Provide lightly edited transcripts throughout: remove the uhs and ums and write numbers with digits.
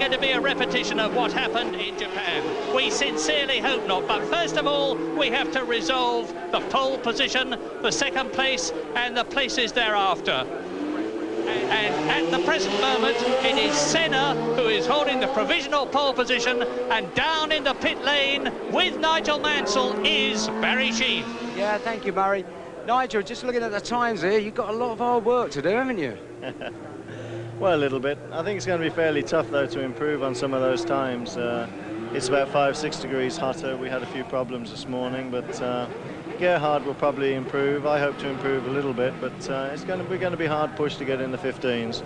going to be a repetition of what happened in Japan? We sincerely hope not. But first of all, we have to resolve the pole position, the second place, and the places thereafter. And at the present moment, it is Senna who is holding the provisional pole position, and down in the pit lane with Nigel Mansell is Barry Sheene. Yeah, thank you, Murray. Nigel, just looking at the times here, you've got a lot of hard work to do, haven't you? Well, a little bit. I think it's going to be fairly tough, though, to improve on some of those times. It's about 5-6 degrees hotter. We had a few problems this morning, but Gerhard will probably improve. I hope to improve a little bit, but we're going to be hard pushed to get in the 15s.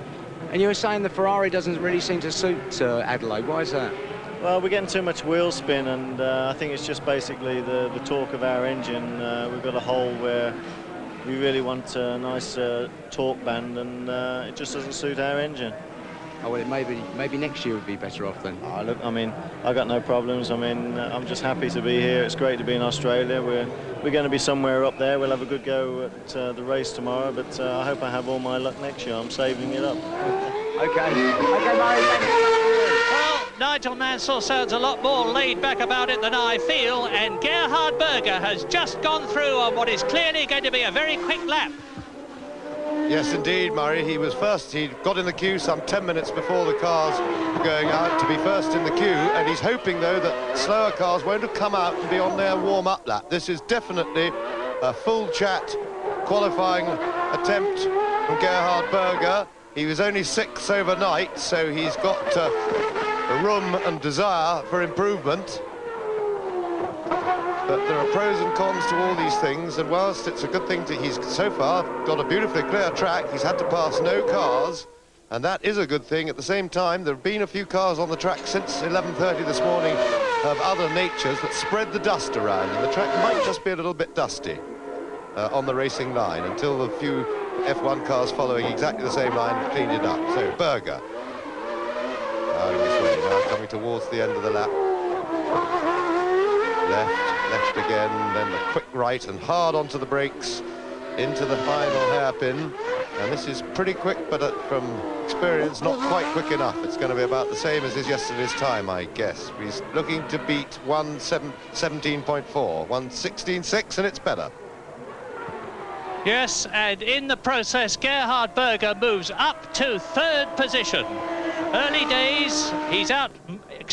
And you were saying the Ferrari doesn't really seem to suit Adelaide. Why is that? Well, we're getting too much wheel spin, and I think it's just basically the torque of our engine. We've got a hole where we really want a nice torque band, and it just doesn't suit our engine. Oh, well, maybe next year would be better off then. Oh, look, I mean, I've got no problems. I mean, I'm just happy to be here. It's great to be in Australia. We're going to be somewhere up there. We'll have a good go at the race tomorrow, but I hope I have all my luck next year. I'm saving it up. Okay, Murray, thank you. Well, Nigel Mansell sounds a lot more laid back about it than I feel, and Gerhard Berger has just gone through on what is clearly going to be a very quick lap. Yes, indeed, Murray. He was first. He got in the queue some 10 minutes before the cars were going out to be first in the queue, and he's hoping, though, that slower cars won't have come out and be on their warm-up lap. This is definitely a full chat qualifying attempt from Gerhard Berger. He was only 6th overnight, so he's got room and desire for improvement. But there are pros and cons to all these things, and whilst it's a good thing that he's so far got a beautifully clear track, he's had to pass no cars, and that is a good thing. At the same time, there have been a few cars on the track since 11:30 this morning of other natures that spread the dust around, and the track might just be a little bit dusty on the racing line until the few F1 cars following exactly the same line have cleaned it up. So, Berger. This way now, coming towards the end of the lap. Left again, then the quick right and hard onto the brakes into the final hairpin. And this is pretty quick, but from experience, not quite quick enough. It's going to be about the same as his yesterday's time, I guess. He's looking to beat 1:17.4, 1:16.6, and it's better. Yes, and in the process, Gerhard Berger moves up to 3rd position. Early days, he's out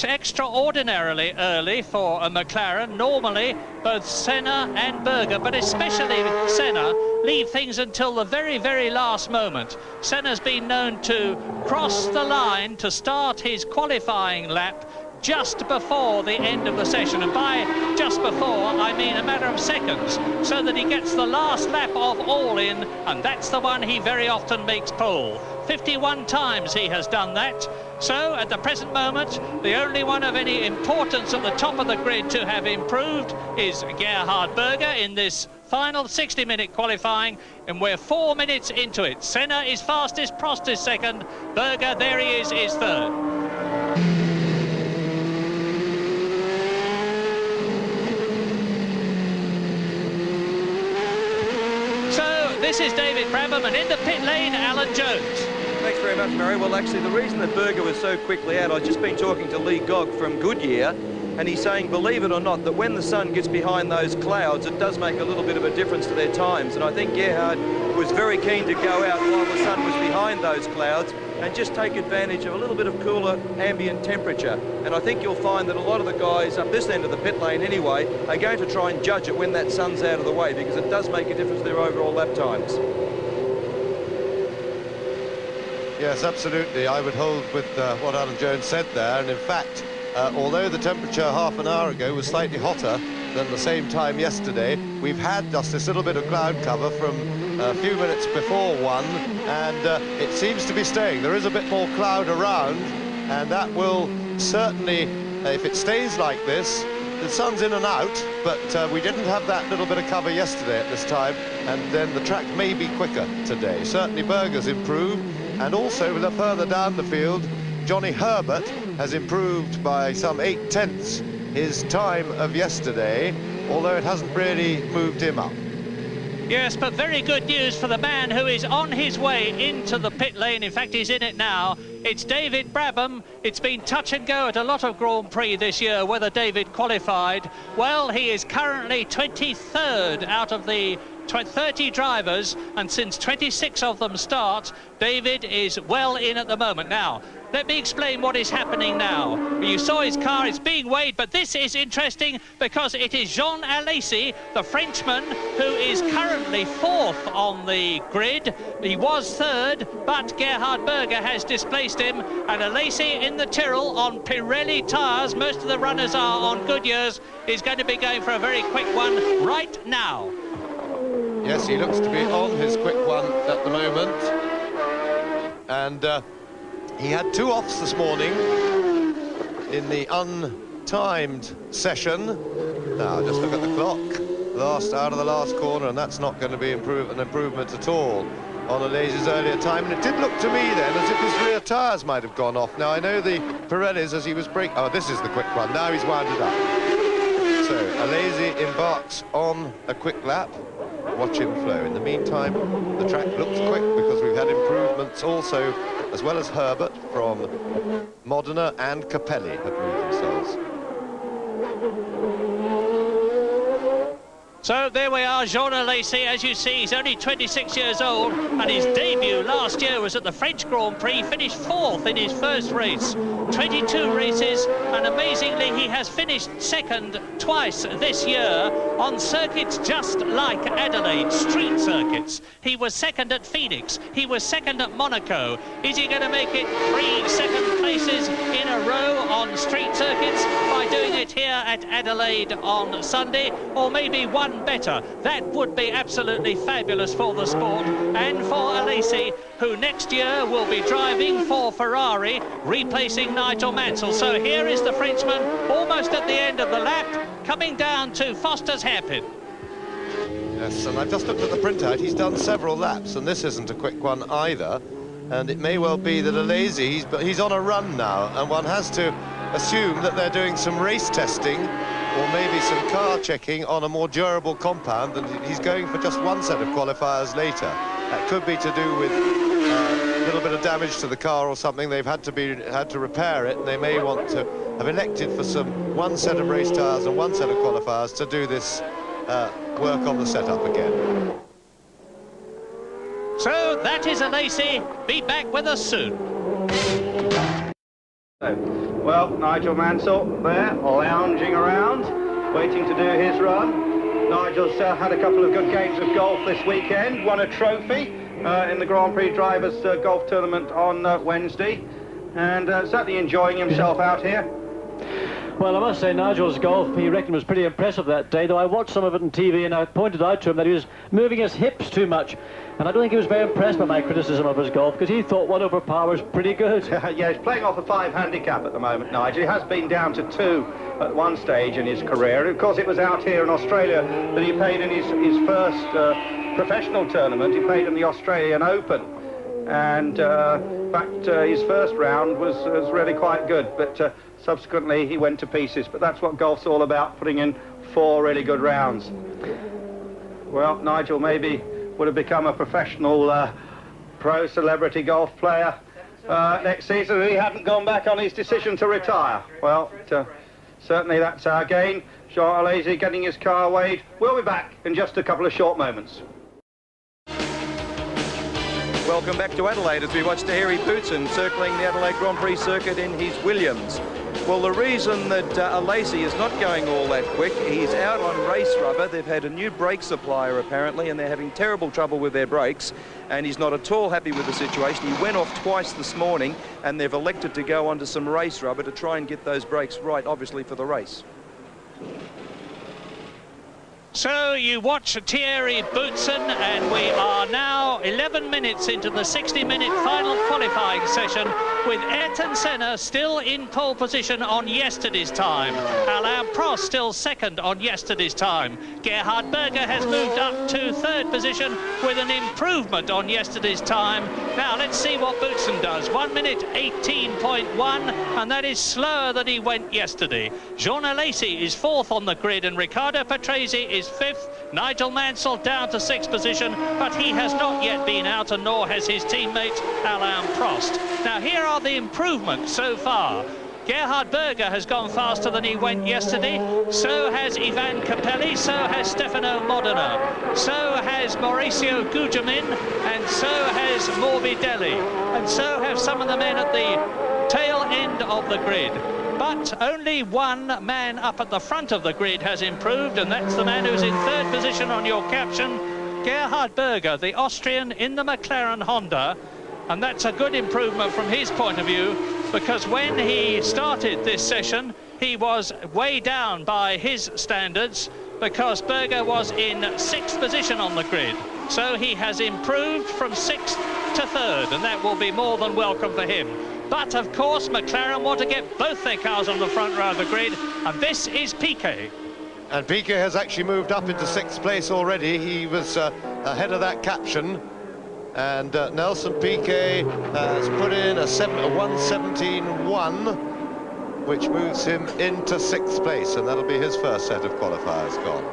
extraordinarily early for a McLaren. Normally, both Senna and Berger, but especially Senna, leave things until the very, very last moment. Senna's been known to cross the line to start his qualifying lap just before the end of the session, and by just before I mean a matter of seconds, so that he gets the last lap of all in, and that's the one he very often makes pole. 51 times he has done that. So at the present moment, the only one of any importance at the top of the grid to have improved is Gerhard Berger in this final 60-minute qualifying, and we're 4 minutes into it. Senna is fastest, Prost is second, Berger, there he is 3rd. This is David Brabham, and in the pit lane, Alan Jones. Thanks very much, Murray. Well, actually, the reason that Berger was so quickly out, I've just been talking to Lee Gogg from Goodyear, and he's saying, believe it or not, that when the sun gets behind those clouds, it does make a little bit of a difference to their times. And I think Gerhard was very keen to go out while the sun was behind those clouds and just take advantage of a little bit of cooler ambient temperature. And I think you'll find that a lot of the guys up this end of the pit lane anyway are going to try and judge it when that sun's out of the way, because it does make a difference to their overall lap times. Yes, absolutely. I would hold with what Alan Jones said there. And in fact, although the temperature half an hour ago was slightly hotter than the same time yesterday, we've had just this little bit of cloud cover from a few minutes before 1, and it seems to be staying. There is a bit more cloud around, and that will certainly, if it stays like this, the sun's in and out, but we didn't have that little bit of cover yesterday at this time, and then the track may be quicker today. Certainly Berger's improved, and also further down the field, Johnny Herbert has improved by some 8/10 his time of yesterday, although it hasn't really moved him up. Yes, but very good news for the man who is on his way into the pit lane. In fact, he's in it now. It's David Brabham. It's been touch and go at a lot of Grand Prix this year, whether David qualified. Well, he is currently 23rd out of the 30 drivers, and since 26 of them start, David is well in at the moment. Now, let me explain what is happening now. You saw his car, it's being weighed, but this is interesting because it is Jean Alesi, the Frenchman, who is currently 4th on the grid. He was 3rd, but Gerhard Berger has displaced him, and Alesi in the Tyrrell on Pirelli tyres, most of the runners are on Goodyears, is going to be going for a very quick one right now. Yes, he looks to be on his quick one at the moment. And he had 2 offs this morning in the untimed session. Now, just look at the clock. Last out of the last corner, and that's not going to be an improvement at all on Alesi's earlier time. And it did look to me then as if his rear tyres might have gone off. Now, I know the Pirellis, as he was braking... Oh, this is the quick one. Now he's wound it up. So, Alesi embarks on a quick lap. Watch him flow. In the meantime, the track looks quick because we've had improvements also, as well as Herbert from Modena and Capelli have moved themselves. So there we are, Jean Alesi. As you see, he's only 26 years old, and his debut last year was at the French Grand Prix. He finished 4th in his first race. 22 races, and amazingly, he has finished 2nd twice this year on circuits just like Adelaide, street circuits. He was 2nd at Phoenix. He was 2nd at Monaco. Is he going to make it 3 second places in a row on street circuits by doing it here at Adelaide on Sunday, or maybe one better? That would be absolutely fabulous for the sport and for Alesi, who next year will be driving for Ferrari, replacing Nigel Mansell. So here is the Frenchman, almost at the end of the lap, coming down to Foster's hairpin. Yes, and I've just looked at the printout. He's done several laps, and this isn't a quick one either. And it may well be that Alesi, he's on a run now, and one has to assume that they're doing some race testing or maybe some car checking on a more durable compound, and he's going for just one set of qualifiers later. That could be to do with a little bit of damage to the car or something. They've had to repair it, and they may want to have elected for one set of race tyres and one set of qualifiers to do this work on the setup again. So that is Alesi. Be back with us soon. Well, Nigel Mansell there, lounging around, waiting to do his run. Nigel's had a couple of good games of golf this weekend, won a trophy in the Grand Prix Drivers' Golf Tournament on Wednesday, and certainly enjoying himself out here. Well, I must say, Nigel's golf, he reckoned, was pretty impressive that day, though I watched some of it on TV, and I pointed out to him that he was moving his hips too much. And I don't think he was very impressed by my criticism of his golf, because he thought 1 over par was pretty good. Yeah, he's playing off a 5 handicap at the moment, Nigel. He has been down to 2 at one stage in his career. And of course, it was out here in Australia that he played in his first professional tournament. He played in the Australian Open. And in fact, his first round was really quite good, but subsequently he went to pieces. But that's what golf's all about, putting in 4 really good rounds. Well, Nigel maybe would have become a professional pro celebrity golf player next season if he hadn't gone back on his decision to retire. Well, certainly that's our gain. Jean Alesi getting his car weighed. We'll be back in just a couple of short moments. Welcome back to Adelaide as we watch Harry Bootson circling the Adelaide Grand Prix circuit in his Williams. Well, the reason that Alesi is not going all that quick, he's out on race rubber. They've had a new brake supplier, apparently, and they're having terrible trouble with their brakes, and he's not at all happy with the situation. He went off twice this morning, and they've elected to go onto some race rubber to try and get those brakes right, obviously, for the race. So you watch Thierry Bootson, and we are now 11 minutes into the 60-minute final qualifying session, with Ayrton Senna still in pole position on yesterday's time. Alain Prost still 2nd on yesterday's time. Gerhard Berger has moved up to 3rd position with an improvement on yesterday's time. Now let's see what Bootson does. 1 minute 18.1, and that is slower than he went yesterday. Jean Alesi is 4th on the grid, and Riccardo Patrese is 5th. Nigel Mansell down to 6th position, but he has not yet been out, and nor has his teammate Alain Prost. Now here are are the improvements so far. Gerhard Berger has gone faster than he went yesterday. So has Ivan Capelli. So has Stefano Modena. So has Mauricio Gugelmin. And so has Morbidelli. And so have some of the men at the tail end of the grid. But only one man up at the front of the grid has improved, and that's the man who's in third position on your caption, Gerhard Berger, the Austrian in the McLaren Honda. And that's a good improvement from his point of view, because when he started this session, he was way down by his standards, because Berger was in 6th position on the grid. So he has improved from 6th to 3rd, and that will be more than welcome for him. But of course, McLaren want to get both their cars on the front row of the grid, and this is Piquet. And Piquet has actually moved up into 6th place already. He was ahead of that caption. And Nelson Piquet has put in a 1:17.1, which moves him into 6th place, and that'll be his first set of qualifiers gone.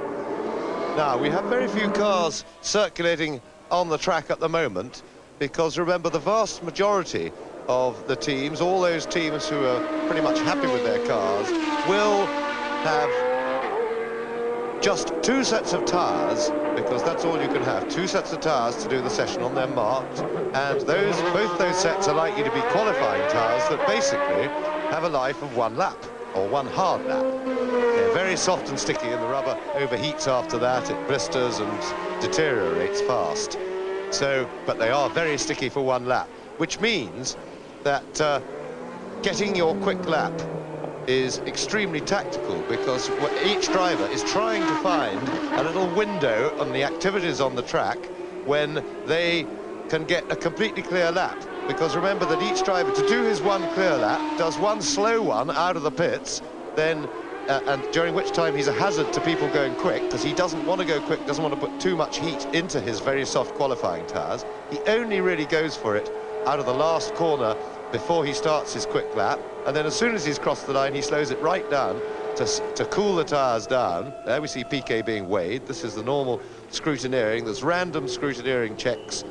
Now, we have very few cars circulating on the track at the moment, because remember, the vast majority of the teams, all those teams who are pretty much happy with their cars, will have just 2 sets of tyres, because that's all you can have, 2 sets of tyres to do the session on. They're marked, and both those sets are likely to be qualifying tyres that basically have a life of 1 lap, or 1 hard lap. They're very soft and sticky, and the rubber overheats after that. It blisters and deteriorates fast. So, but they are very sticky for 1 lap, which means that getting your quick lap is extremely tactical, because each driver is trying to find a little window on the activities on the track when they can get a completely clear lap. Because remember that each driver, to do his 1 clear lap, does 1 slow one out of the pits, then and during which time he's a hazard to people going quick, because he doesn't want to go quick, doesn't want to put too much heat into his very soft qualifying tyres. He only really goes for it out of the last corner before he starts his quick lap, and then as soon as he's crossed the line, he slows it right down to cool the tyres down. There we see Piquet being weighed. This is the normal scrutineering. There's random scrutineering checks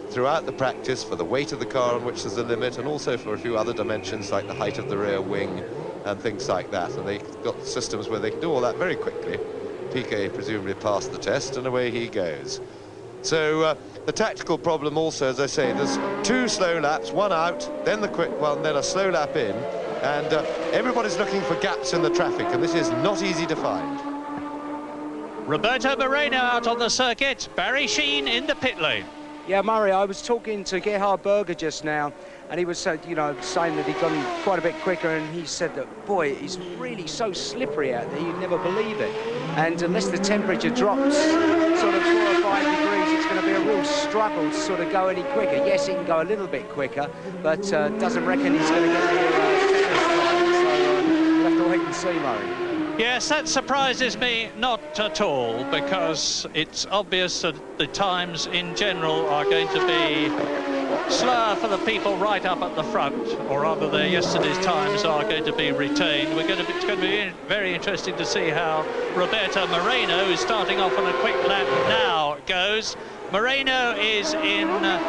throughout the practice for the weight of the car, on which there's a limit, and also for a few other dimensions like the height of the rear wing and things like that. And they've got systems where they can do all that very quickly. Piquet presumably passed the test, and away he goes. So the tactical problem also, as I say, there's 2 slow laps, 1 out, then the quick one, then a slow lap in, and everybody's looking for gaps in the traffic, and this is not easy to find. Roberto Moreno out on the circuit, Barry Sheene in the pit lane. Yeah, Murray, I was talking to Gerhard Berger just now, and he was, you know, saying that he'd gone quite a bit quicker, and he said that, boy, it's really so slippery out there, you'd never believe it. And unless the temperature drops sort of 4 or 5 degrees, it's going to be a real struggle to sort of go any quicker. Yes, he can go a little bit quicker, but doesn't reckon he's going to get here so we'll have to wait and see, Murray. Yes, that surprises me not at all, because it's obvious that the times in general are going to be slower for the people right up at the front, or rather their yesterday's times are going to be retained. It's going to be very interesting to see how Roberto Moreno, who's starting off on a quick lap now, goes. Moreno is in a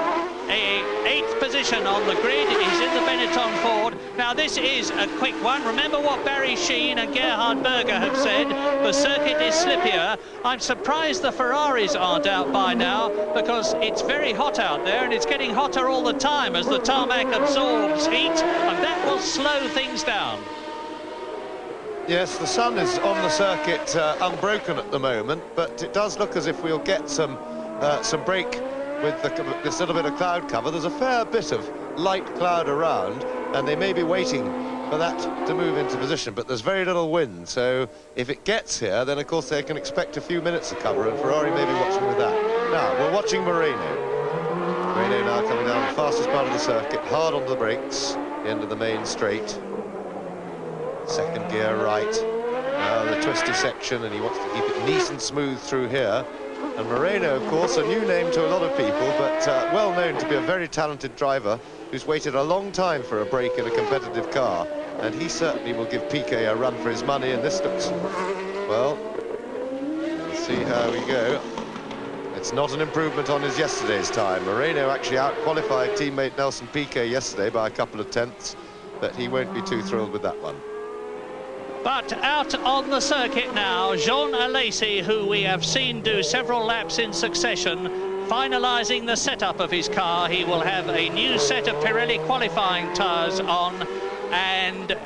8th position on the grid. He's in the Benetton Ford. Now this is a quick one. Remember what Barry Sheene and Gerhard Berger have said. The circuit is slippier. I'm surprised the Ferraris aren't out by now, because it's very hot out there, and it's getting hotter all the time as the tarmac absorbs heat, and that will slow things down. Yes, the sun is on the circuit unbroken at the moment, but it does look as if we'll get some break with this little bit of cloud cover. There's a fair bit of light cloud around, and they may be waiting for that to move into position, but there's very little wind, so if it gets here, then of course they can expect a few minutes of cover, and Ferrari may be watching with that. Now, we're watching Moreno. Moreno now coming down the fastest part of the circuit, hard onto the brakes, the end of the main straight. 2nd gear right. Now the twisty section, and he wants to keep it nice and smooth through here. And Moreno, of course, a new name to a lot of people, but well known to be a very talented driver who's waited a long time for a break in a competitive car. And he certainly will give Piquet a run for his money, and this looks, well, let's see how we go. It's not an improvement on his yesterday's time. Moreno actually out-qualified teammate Nelson Piquet yesterday by a couple of tenths, but he won't be too thrilled with that one. But out on the circuit now, Jean Alesi, who we have seen do several laps in succession, finalising the setup of his car. He will have a new set of Pirelli qualifying tyres on, and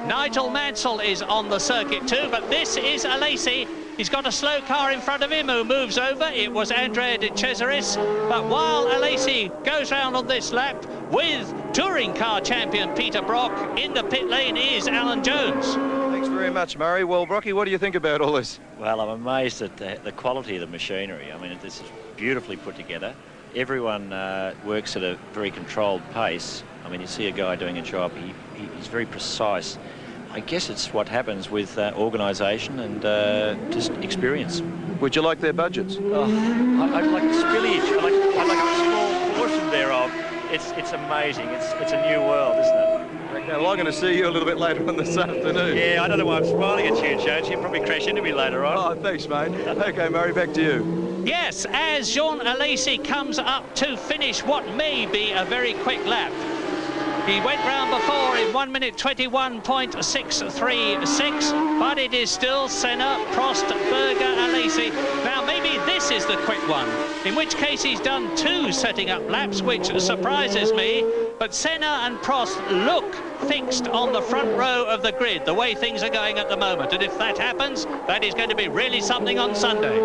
Nigel Mansell is on the circuit too, but this is Alesi. He's got a slow car in front of him who moves over. It was Andrea De Cesaris, but while Alesi goes round on this lap with touring car champion Peter Brock, in the pit lane is Alan Jones. Thanks very much, Murray. Well, Brocky, what do you think about all this? Well, I'm amazed at the quality of the machinery. I mean, this is beautifully put together. Everyone works at a very controlled pace. I mean, you see a guy doing a job, he's very precise. I guess it's what happens with organisation and just experience. Would you like their budgets? Oh, I'd like the spillage. I'd like a small portion thereof. It's amazing. It's a new world, isn't it? Well, I'm going to see you a little bit later on this afternoon. Yeah, I don't know why I'm smiling at you, Jones. You'll probably crash into me later on. Oh, thanks, mate. OK, Murray, back to you. Yes, as Jean Alesi comes up to finish what may be a very quick lap. He went round before in 1 minute 21.636, but it is still Senna, Prost, Berger, Alesi. Now maybe this is the quick one, in which case he's done 2 setting up laps, which surprises me. But Senna and Prost look fixed on the front row of the grid, the way things are going at the moment. And if that happens, that is going to be really something on Sunday.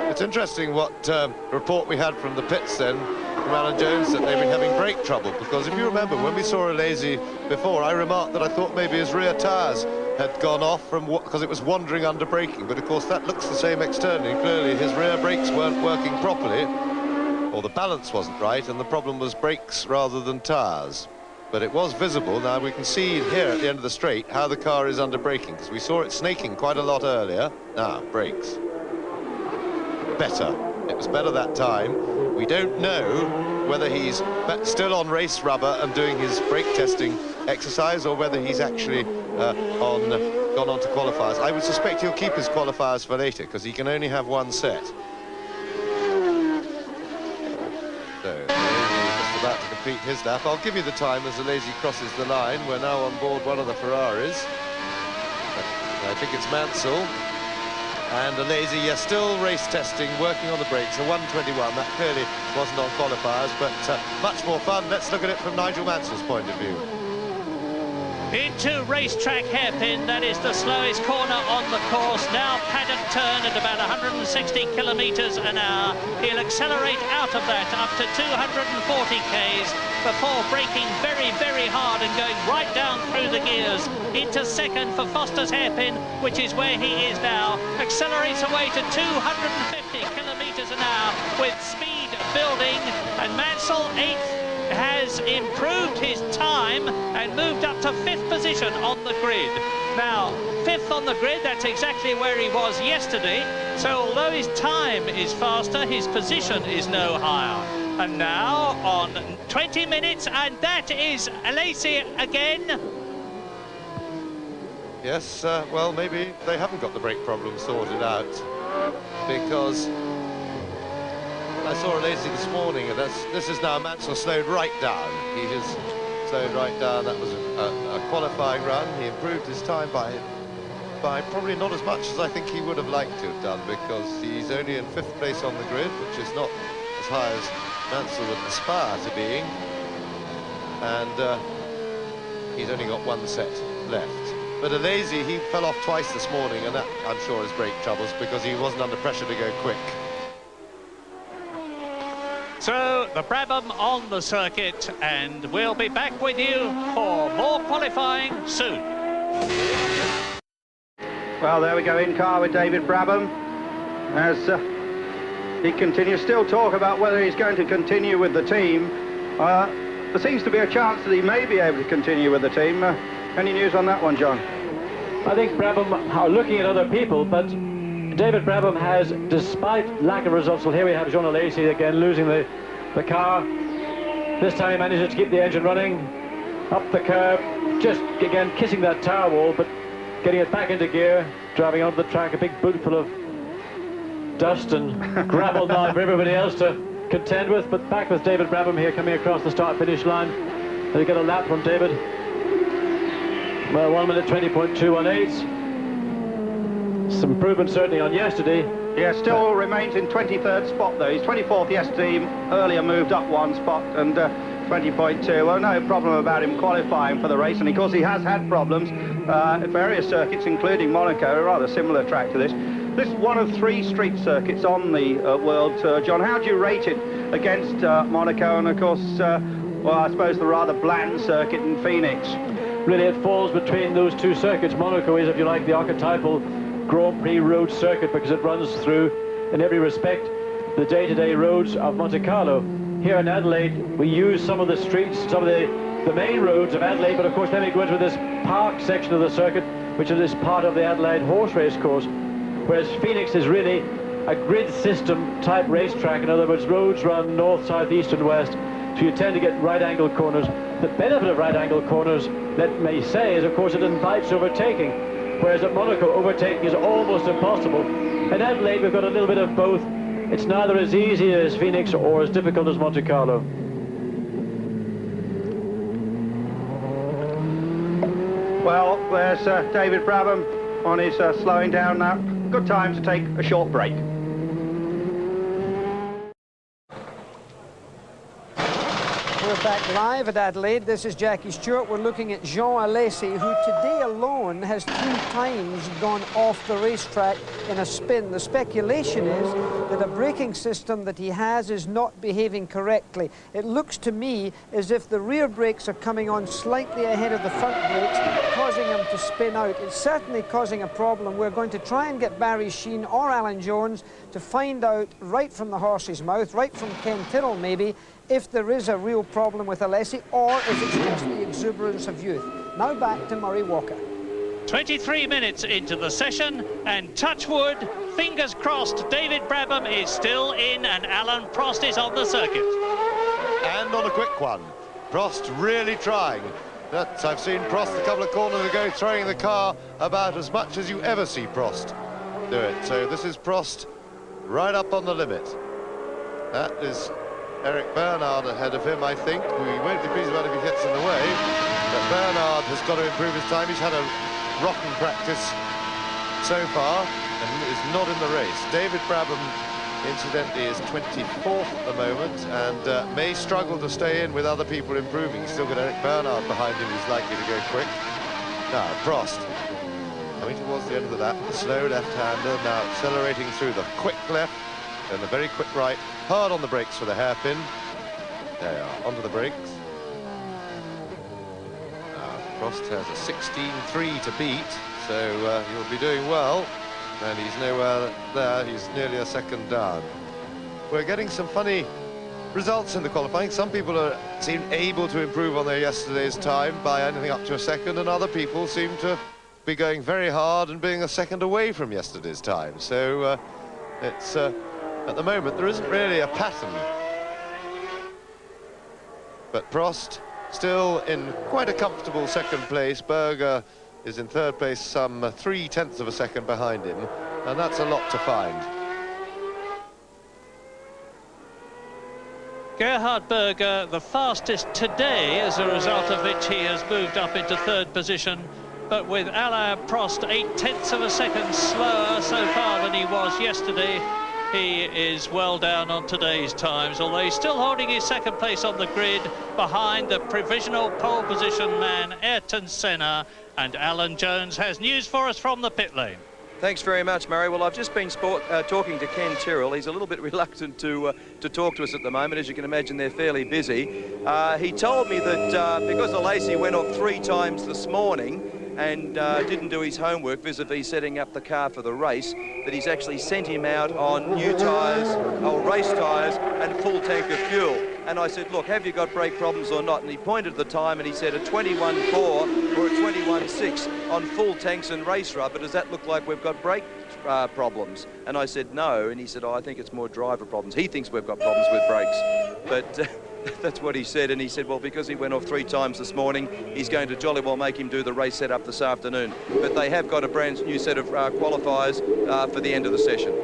It's interesting what report we had from the pits then, from Alan Jones, that they've been having brake trouble, because if you remember when we saw Alesi before, I remarked that I thought maybe his rear tyres had gone off from because it was wandering under braking, but of course that looks the same externally. Clearly his rear brakes weren't working properly, or the balance wasn't right, and the problem was brakes rather than tyres. But it was visible. Now we can see here at the end of the straight how the car is under braking, because we saw it snaking quite a lot earlier. Now brakes better. It was better that time. We don't know whether he's still on race rubber and doing his brake testing exercise, or whether he's actually gone on to qualifiers. I would suspect he'll keep his qualifiers for later, because he can only have 1 set. So he's just about to complete his lap. I'll give you the time as Alesi crosses the line. We're now on board one of the Ferraris. I think it's Mansell. And Alesi, yes, still race testing, working on the brakes. A 121, that clearly wasn't on qualifiers, but much more fun. Let's look at it from Nigel Mansell's point of view. Into racetrack hairpin, that is the slowest corner on the course. Now paddock turn at about 160 kilometres an hour. He'll accelerate out of that up to 240 k's before braking very, very hard and going right down through the gears. Into second for Foster's hairpin, which is where he is now. Accelerates away to 250 kilometres an hour with speed building, and Mansell 8th. Has improved his time and moved up to 5th position on the grid. Now, 5th on the grid, that's exactly where he was yesterday. So although his time is faster, his position is no higher. And now on 20 minutes, and that is Alesi again. Yes, well, maybe they haven't got the brake problem sorted out, because I saw Alesi this morning, and this is now Mansell slowed right down. He has slowed right down. That was a qualifying run. He improved his time by probably not as much as I think he would have liked to have done, because he's only in 5th place on the grid, which is not as high as Mansell would aspire to being. And he's only got 1 set left. But Alesi, he fell off twice this morning, and that, I'm sure, is brake troubles, because he wasn't under pressure to go quick. So the Brabham on the circuit, and we'll be back with you for more qualifying soon. Well, there we go, in car with David Brabham as he continues. Still talk about whether he's going to continue with the team. There seems to be a chance that he may be able to continue with the team. Any news on that one, John? I think Brabham are looking at other people, but David Brabham has, despite lack of results, well, here we have Jean Alesi again losing the car. This time he manages to keep the engine running up the curb, just again kissing that tyre wall, but getting it back into gear, driving onto the track, a big boot full of dust and gravel now for everybody else to contend with. But back with David Brabham here coming across the start-finish line. They get a lap from David. Well, 1 minute 20.218. Some improvement certainly on yesterday. Yeah, still remains in 23rd spot though. He's 24th yesterday, earlier moved up 1 spot, and 20.2. Well, no problem about him qualifying for the race, and of course he has had problems at various circuits, including Monaco, a rather similar track to this. This is one of 3 street circuits on the World Tour. John, how do you rate it against Monaco and, of course, well, I suppose the rather bland circuit in Phoenix? Really, it falls between those 2 circuits. Monaco is, if you like, the archetypal Grand Prix road circuit because it runs through, in every respect, the day-to-day roads of Monte Carlo. Here in Adelaide, we use some of the streets, some of the main roads of Adelaide, but of course then we go into this park section of the circuit, which is part of the Adelaide horse race course, whereas Phoenix is really a grid system type racetrack. In other words, roads run north, south, east and west, so you tend to get right-angled corners. The benefit of right-angled corners, let me say, is of course it invites overtaking, whereas at Monaco overtaking is almost impossible. In Adelaide we've got a little bit of both. It's neither as easy as Phoenix or as difficult as Monte Carlo. Well, there's David Brabham on his slowing down now. Good time to take a short break. We're back live at Adelaide. This is Jackie Stewart. We're looking at Jean Alesi, who today alone has 3 times gone off the racetrack in a spin. The speculation is that a braking system that he has is not behaving correctly. It looks to me as if the rear brakes are coming on slightly ahead of the front brakes, causing him to spin out. It's certainly causing a problem. We're going to try and get Barry Sheen or Alan Jones to find out right from the horse's mouth, right from Ken Tyrrell maybe, if there is a real problem with Alesi or if it's just the exuberance of youth. Now back to Murray Walker. 23 minutes into the session, and touch wood, fingers crossed, David Brabham is still in and Alan Prost is on the circuit. And on a quick one. Prost really trying. I've seen Prost a couple of corners ago throwing the car about as much as you ever see Prost do it. So this is Prost right up on the limit. That is Eric Bernard ahead of him, I think. We won't be pleased about if he gets in the way, but Bernard has got to improve his time. He's had a rotten practice so far and is not in the race. David Brabham, incidentally, is 24th at the moment and may struggle to stay in with other people improving. He's still got Eric Bernard behind him, who's likely to go quick. Now, Prost coming towards the end of that, the slow left-hander, now accelerating through the quick left and the very quick right. Hard on the brakes for the hairpin. There you are, onto the brakes. Prost has a 16.3 to beat, so he'll be doing well. And he's nowhere there, he's nearly a second down. We're getting some funny results in the qualifying. Some people seem able to improve on their yesterday's time by anything up to a second, and other people seem to be going very hard and being a second away from yesterday's time. So it's... at the moment, there isn't really a pattern. But Prost still in quite a comfortable second place. Berger is in 3rd place, some 0.3 of a second behind him, and that's a lot to find. Gerhard Berger, the fastest today, as a result of which he has moved up into 3rd position. But with Alain Prost 0.8 of a second slower so far than he was yesterday, he is well down on today's times, although he's still holding his 2nd place on the grid behind the provisional pole position man Ayrton Senna. And Alan Jones has news for us from the pit lane. Thanks very much, Murray. Well, I've just been talking to Ken Tyrrell. He's a little bit reluctant to talk to us at the moment. As you can imagine, they're fairly busy. He told me that because Alesi went off 3 times this morning and didn't do his homework vis-a-vis setting up the car for the race, that he's actually sent him out on new tyres, race tyres, and full tank of fuel. And I said, look, have you got brake problems or not? And he pointed at the time and he said a 21.4 or a 21.6 on full tanks and race rubber. Does that look like we've got brake problems? And I said, no. And he said, oh, I think it's more driver problems. He thinks we've got problems with brakes. But that's what he said. And he said, well, because he went off 3 times this morning, he's going to jolly well make him do the race setup this afternoon. But they have got a brand new set of qualifiers for the end of the session.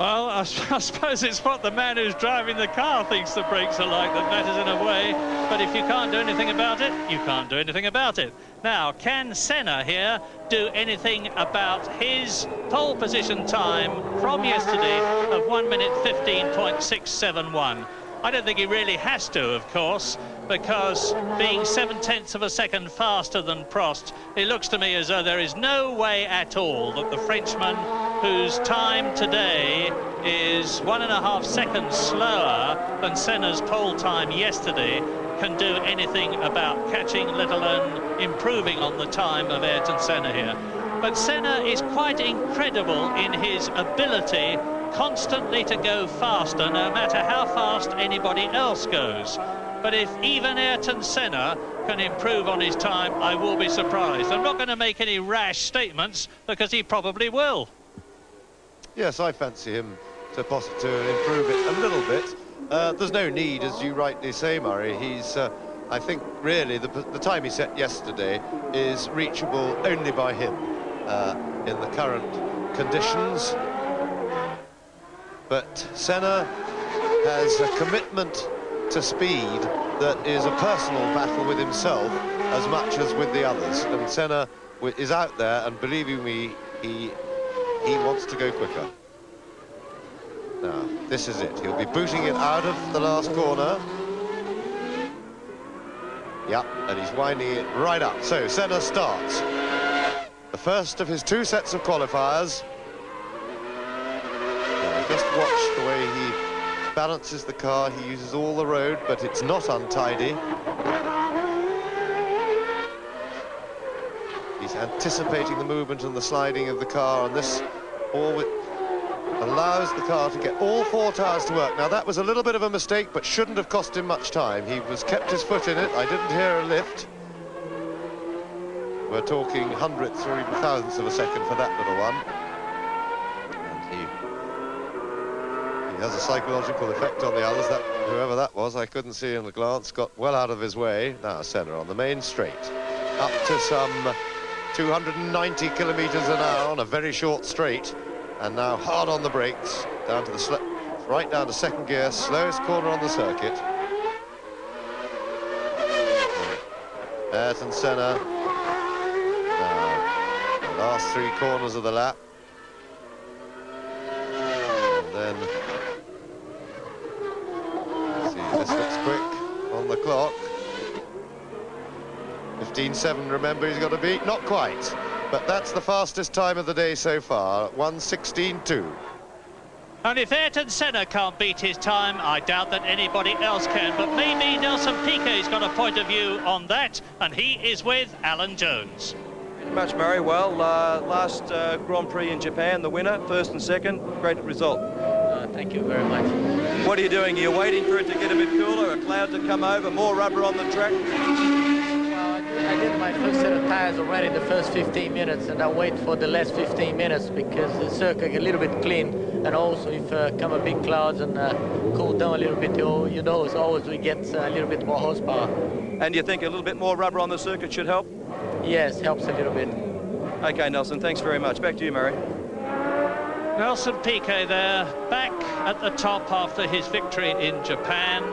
Well, I suppose it's what the man who's driving the car thinks the brakes are like that matters in a way. But if you can't do anything about it, you can't do anything about it. Now, can Senna here do anything about his pole position time from yesterday of 1 minute 15.671? I don't think he really has to, of course, because being 7/10 of a second faster than Prost, it looks to me as though there is no way at all that the Frenchman, whose time today is 1.5 seconds slower than Senna's pole time yesterday, can do anything about catching, let alone improving on the time of Ayrton Senna here. But Senna is quite incredible in his ability constantly to go faster, no matter how fast anybody else goes. But if even Ayrton Senna can improve on his time, I will be surprised. I'm not going to make any rash statements, because he probably will. Yes, I fancy him to improve it a little bit. There's no need, as you rightly say, Murray. He's, I think, really, the time he set yesterday is reachable only by him in the current conditions. But Senna has a commitment to speed that is a personal battle with himself as much as with the others. And Senna is out there, and believing me, he wants to go quicker. Now, this is it. He'll be booting it out of the last corner. Yep, and he's winding it right up. So Senna starts the first of his 2 sets of qualifiers. Just watch the way he balances the car. He uses all the road, but it's not untidy. He's anticipating the movement and the sliding of the car, and this allows the car to get all 4 tyres to work. Now, that was a little bit of a mistake, but shouldn't have cost him much time. He kept his foot in it. I didn't hear a lift. We're talking hundredths or even thousandths of a second for that little one. He has a psychological effect on the others. That whoever that was, I couldn't see in the glance, got well out of his way. Now Senna on the main straight, up to some 290 kilometres an hour on a very short straight, and now hard on the brakes, down to the right down to second gear, slowest corner on the circuit. Ayrton Senna, now the last 3 corners of the lap, and then. This looks quick on the clock. 15.7, remember, he's got to beat. Not quite, but that's the fastest time of the day so far, 1:16.2. And if Ayrton Senna can't beat his time, I doubt that anybody else can. But maybe Nelson Piquet's got a point of view on that, and he is with Alan Jones. Very much, Murray. Well, last Grand Prix in Japan, the winner, first and second, great result. Thank you very much. What are you doing? You're waiting for it to get a bit cooler, a cloud to come over, more rubber on the track? Well, I did my first set of tires already the first 15 minutes, and I wait for the last 15 minutes because the circuit is a little bit clean, and also if come a big clouds and cool down a little bit, you know, it's always we get a little bit more horsepower. And you think a little bit more rubber on the circuit should help? Yes, helps a little bit. Okay, Nelson, thanks very much. Back to you, Murray. Nelson Piquet there, back at the top after his victory in Japan.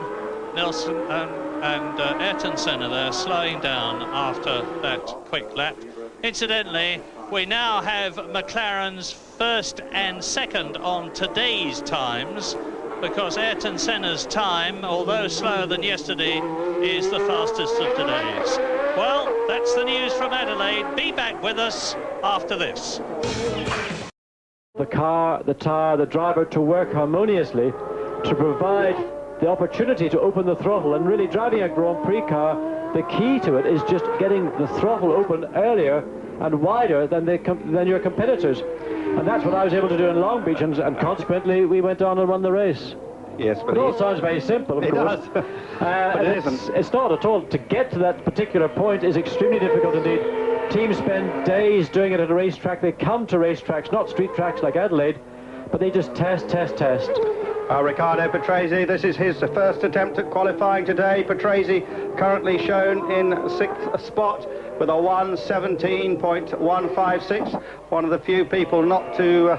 Nelson and Ayrton Senna there slowing down after that quick lap. Incidentally, we now have McLaren's first and second on today's times, because Ayrton Senna's time, although slower than yesterday, is the fastest of today's. Well, that's the news from Adelaide. Be back with us after this. The car, the tyre, the driver to work harmoniously to provide the opportunity to open the throttle. And really, driving a Grand Prix car, the key to it is just getting the throttle open earlier and wider than your competitors. And that's what I was able to do in Long Beach, and consequently we went on and won the race. Yes, but it all sounds very simple, of course. Does. But it isn't. It's not at all. To get to that particular point is extremely difficult indeed. Teams spend days doing it at a racetrack. They come to racetracks, not street tracks like Adelaide, but they just test. Riccardo Patrese, this is his first attempt at qualifying today. Patrese currently shown in 6th spot with a 1:17.156. One of the few people not to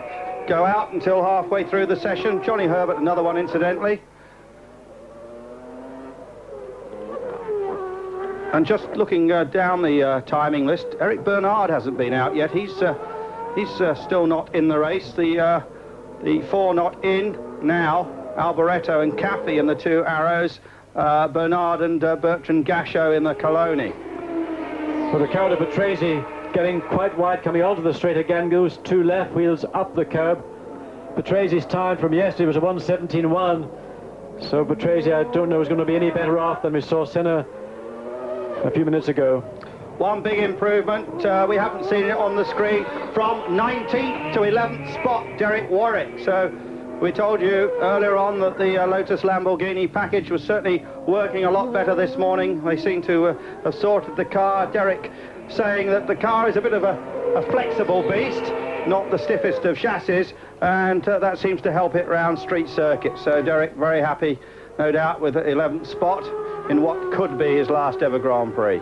go out until halfway through the session. Johnny Herbert, another one, incidentally. And just looking down the timing list, Eric Bernard hasn't been out yet. He's still not in the race. The four not in now, Alboreto and Caffey in the two Arrows, Bernard and Bertrand Gachot in the Coloni. Well, Riccardo Patrese getting quite wide coming onto the straight again, goes two left wheels up the curb. Patrase's time from yesterday was a 1:17.1, so Patrese, I don't know, is going to be any better off than we saw Senna a few minutes ago. One big improvement, we haven't seen it on the screen, from 19th to 11th spot, Derek Warwick. So we told you earlier on that the Lotus Lamborghini package was certainly working a lot better this morning. They seem to have sorted the car. Derek saying that the car is a bit of a flexible beast, not the stiffest of chassis, and that seems to help it round street circuits. So Derek very happy, no doubt, with the 11th spot in what could be his last ever Grand Prix.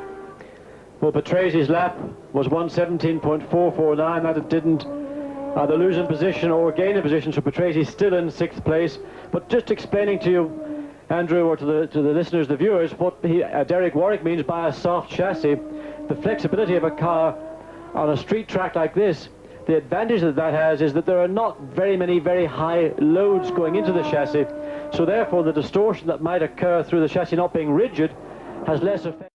Well, Patrase's lap was 1:17.449. That it didn't either lose in position or gain in position, so Patrese still in 6th place. But just explaining to you, Andrew, or to the listeners, the viewers, what Derek Warwick means by a soft chassis, the flexibility of a car on a street track like this. The advantage that has is that there are not very many very high loads going into the chassis, so therefore the distortion that might occur through the chassis not being rigid has less effect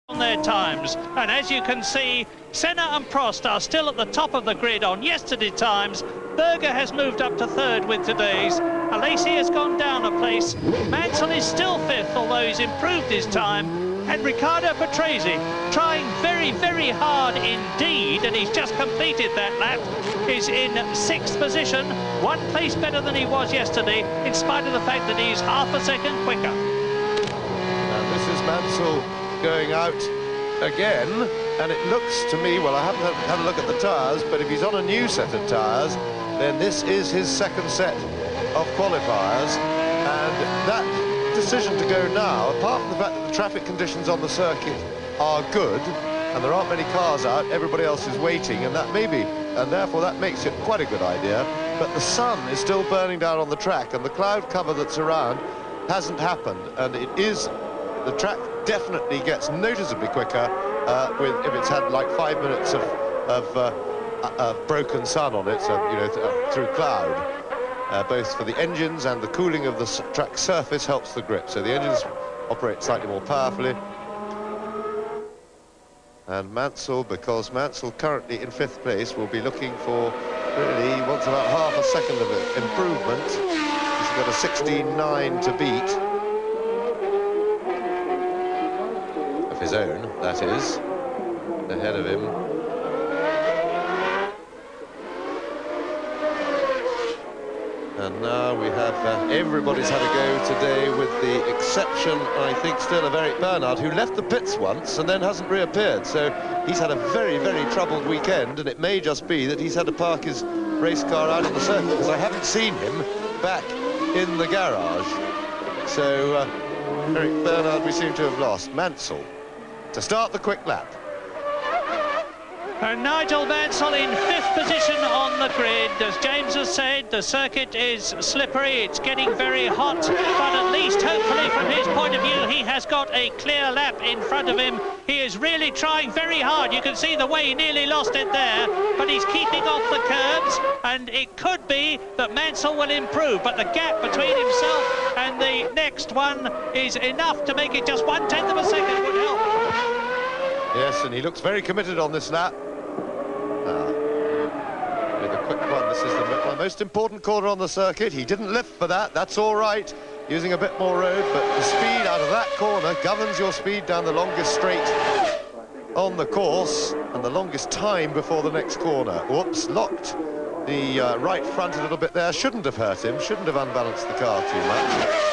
on their times. And as you can see, Senna and Prost are still at the top of the grid on yesterday's times. Berger has moved up to 3rd with today's. Alesi has gone down a place. Mansell is still 5th, although he's improved his time. And Riccardo Patrese, trying very, very hard indeed, and he's just completed that lap, is in 6th position, 1 place better than he was yesterday, in spite of the fact that he's half a second quicker. And this is Mansell going out again, and it looks to me, well, I haven't had a look at the tyres, but if he's on a new set of tyres, then this is his 2nd set of qualifiers, and that decision to go now, apart from the fact that the traffic conditions on the circuit are good and there aren't many cars out, everybody else is waiting, and that may be, and therefore that makes it quite a good idea, but the sun is still burning down on the track and the cloud cover that's around hasn't happened, and it is, the track definitely gets noticeably quicker if it's had like 5 minutes of broken sun on it, so, you know, through cloud. Both for the engines and the cooling of the track surface helps the grip. So the engines operate slightly more powerfully. And Mansell, because Mansell currently in 5th place, will be looking for, really, he wants about half a second of improvement. He's got a 16.9 to beat. Of his own, that is, ahead of him. And now we have, everybody's had a go today, with the exception, I think, still of Eric Bernard, who left the pits once and then hasn't reappeared. So he's had a very, very troubled weekend, and it may just be that he's had to park his race car out on the circuit, because I haven't seen him back in the garage. So Eric Bernard we seem to have lost. Mansell to start the quick lap. And Nigel Mansell in 5th position on the grid. As James has said, the circuit is slippery, it's getting very hot, but at least hopefully from his point of view he has got a clear lap in front of him. He is really trying very hard. You can see the way he nearly lost it there, but he's keeping off the curbs, and it could be that Mansell will improve, but the gap between himself and the next one is enough to make it just 1/10 of a second would help. Yes, and he looks very committed on this lap. With a quick one, this is the most important corner on the circuit. He didn't lift for that, that's all right, using a bit more road, but the speed out of that corner governs your speed down the longest straight on the course, and the longest time before the next corner. Whoops, locked the right front a little bit there. Shouldn't have hurt him, shouldn't have unbalanced the car too much.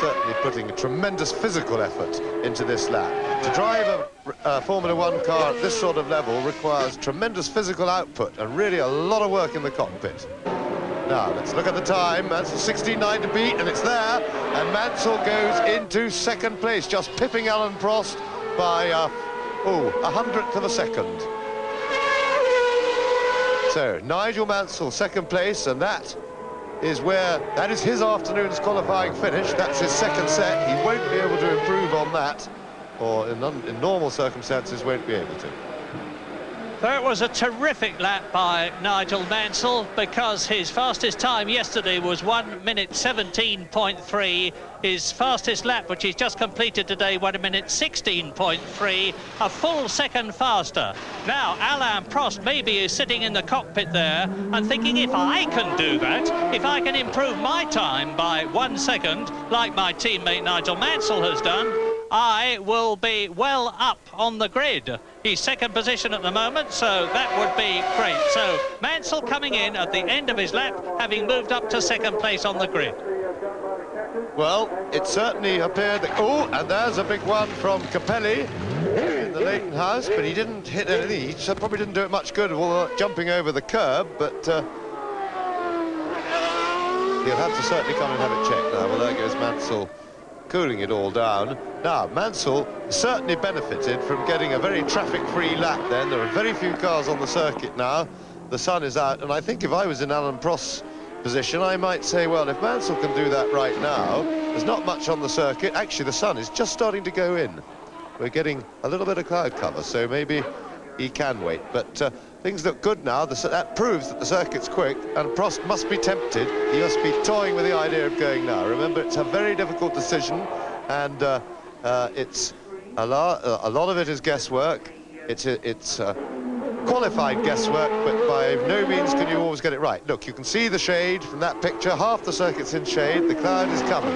Certainly putting a tremendous physical effort into this lap. To drive a Formula 1 car at this sort of level requires tremendous physical output and really a lot of work in the cockpit. Now, let's look at the time. Mansell 16.9 to beat, and it's there. And Mansell goes into 2nd place, just pipping Alan Prost by, 1/100th of a second. So Nigel Mansell, second place, and that is his afternoon's qualifying finish. That's his second set. He won't be able to improve on that, or in normal circumstances won't be able to. That was a terrific lap by Nigel Mansell, because his fastest time yesterday was 1 minute 17.3. His fastest lap, which he's just completed today, 1 minute 16.3, a full second faster. Now, Alain Prost maybe is sitting in the cockpit there and thinking, if I can do that, if I can improve my time by 1 second, like my teammate Nigel Mansell has done, I will be well up on the grid. He's second position at the moment, so that would be great. So Mansell coming in at the end of his lap, having moved up to second place on the grid. Well, it certainly appeared that... Oh, and there's a big one from Capelli in the Leighton House, but he didn't hit anything. He probably didn't do it much good while jumping over the curb, but he'll have to certainly come and have it checked now. Well, there goes Mansell, cooling it all down. Now, Mansell certainly benefited from getting a very traffic-free lap then. There are very few cars on the circuit now. The sun is out, and I think if I was in Alain Prost's position, I might say, well, if Mansell can do that right now, there's not much on the circuit. Actually, the sun is just starting to go in. We're getting a little bit of cloud cover, so maybe he can wait. But things look good now. That proves that the circuit's quick, and Prost must be tempted. He must be toying with the idea of going now. Remember, it's a very difficult decision, and it's a lot of it is guesswork. It's qualified guesswork, but by no means can you always get it right. Look, you can see the shade from that picture. Half the circuit's in shade. The cloud is coming.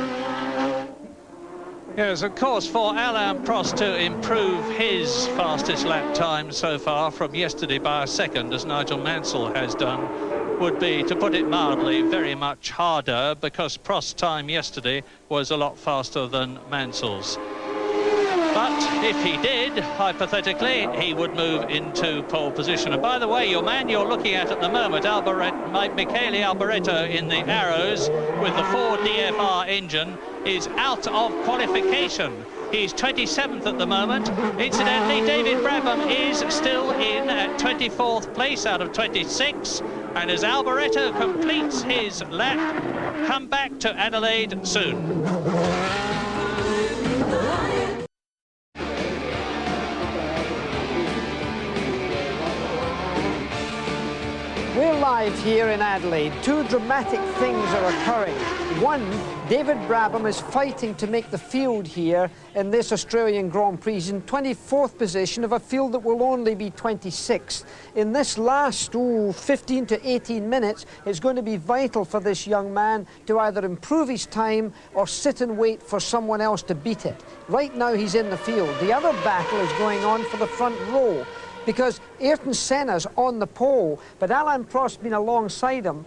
Yes, of course, for Alain Prost to improve his fastest lap time so far from yesterday by a second, as Nigel Mansell has done, would be, to put it mildly, very much harder, because Prost's time yesterday was a lot faster than Mansell's. But if he did, hypothetically, he would move into pole position. And by the way, your man you're looking at the moment, Michele Alboreto in the Arrows with the Ford DFR engine, is out of qualification. He's 27th at the moment. Incidentally, David Brabham is still in at 24th place out of 26. And as Alboreto completes his lap, come back to Adelaide soon. We're live here in Adelaide. Two dramatic things are occurring. One, David Brabham is fighting to make the field here in this Australian Grand Prix. He's in 24th position of a field that will only be 26th. In this last 15 to 18 minutes, it's going to be vital for this young man to either improve his time or sit and wait for someone else to beat it. Right now he's in the field. The other battle is going on for the front row, because Ayrton Senna's on the pole, but Alain Prost's been alongside him.